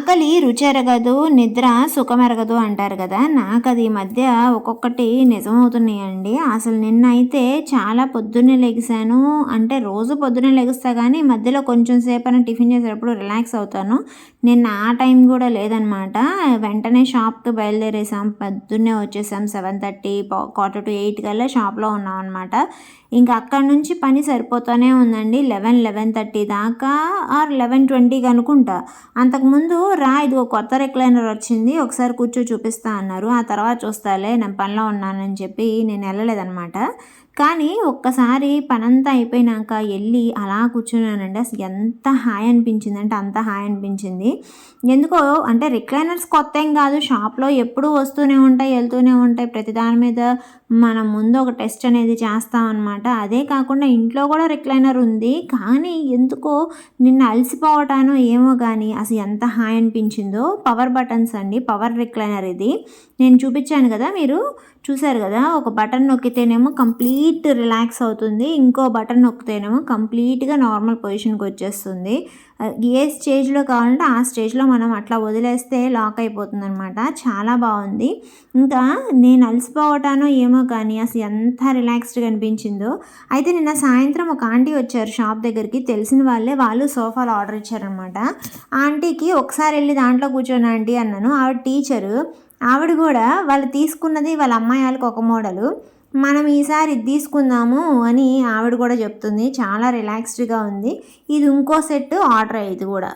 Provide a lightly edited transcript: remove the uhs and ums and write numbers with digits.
ఆకలి రుచెరగదు, నిద్ర సుఖమెరగదు అంటారు కదా! నాకది ఈ మధ్య ఒక్కొక్కటి నిజమవుతున్నాయండి. అసలు నిన్నైతే చాలా పొద్దున్నే లెగిసాను. అంటే రోజు పొద్దున్నే లెగుస్తా గానీ, మధ్యలో కొంచెం సేపైనా టిఫిన్ చేసేటప్పుడు రిలాక్స్ అవుతాను. నిన్న ఆ టైం గూడా లేదనమాట. వెంటనే షాప్‌కి బయలుదేరేసాం. పొద్దున్నే వచ్చేసాం. 7:30 క్వార్టర్ టు 8 కల్లా షాప్‌లో ఉన్నామనమాట. ఇంక అక్కడి నుంచి పని సరిపోతానే ఉందండి. 11:30 దాకా ఆర్ 11:20 అనుకుంటా. అంతకుముందు ఇదిగో కొత్త రిక్లైనర్ వచ్చింది, ఒకసారి కూర్చో చూపిస్తా అన్నారు. ఆ తర్వాత చూస్తాలే నేను పనిలో ఉన్నానని చెప్పి నేను వెళ్ళలేదనమాట. కానీ ఒక్కసారి పనంతా అయిపోయినాక ఎళ్ళి అలా కూర్చున్నానండి. అసలు ఎంత హాయి అనిపించిందంటే అంత హాయి అనిపించింది. ఎందుకో అంటే రిక్లైనర్స్ కొత్తేం కాదు. షాప్‌లో ఎప్పుడూ వస్తూనే ఉంటాయి, ఎళ్తూనే ఉంటాయి. ప్రతి దాని మీద మనం ముందు ఒక టెస్ట్ అనేది చేస్తామనమాట. అదే కాకుండా ఇంట్లో కూడా రిక్లైనర్ ఉంది. కానీ ఎందుకో నిన్న అలసిపోవటానో ఏమో గానీ అసలు ఎంత హాయి అనిపించిందో. పవర్ బటన్స్ అండి. పవర్ రిక్లైనర్ ఇది. నేను చూపిచ్చాను గదా! మీరు చూసారు గదా! ఒక బటన్ నొక్కితేనేమో కంప్లీట్ రిలాక్స్ అవుతుంది. ఇంకో బటన్ నొక్కితేనేమో కంప్లీట్‌గా నార్మల్ పొజిషన్‌కొచ్చేస్తుంది. ఏ స్టేజ్‌లో కావాలంటే ఆ స్టేజ్‌లో మనం అట్లా వదిలేస్తే లాక్ అయిపోతుందనమాట. చాలా బావుంది. ఇంకా నేను అలసిపోవటానో ఏమో కానీ అసలు ఎంత రిలాక్స్డ్‌గా అనిపించిందో. అయితే నిన్న సాయంత్రం ఒక ఆంటీ వచ్చారు షాప్ దగ్గరికి. తెలిసిన వాళ్ళే. వాళ్ళు సోఫాలు ఆర్డర్ ఇచ్చారనమాట. ఆంటీకి ఒకసారి ఎళ్లి దాంట్లో కూర్చోండి ఆంటీ అన్నాను. ఆవిడ టీచరు. ఆవిడ గూడా వాళ్ళు తీసుకున్నది వాళ్ళ అమ్మాయి వాళ్ళకి ఒక మోడలు. మనం ఈసారి ఇది తీసుకుందాము అని ఆవిడ గూడా చెప్తుంది. చాలా రిలాక్స్డ్‌గా ఉంది. ఇది ఇంకో సెట్ ఆర్డరే ఇది గూడా.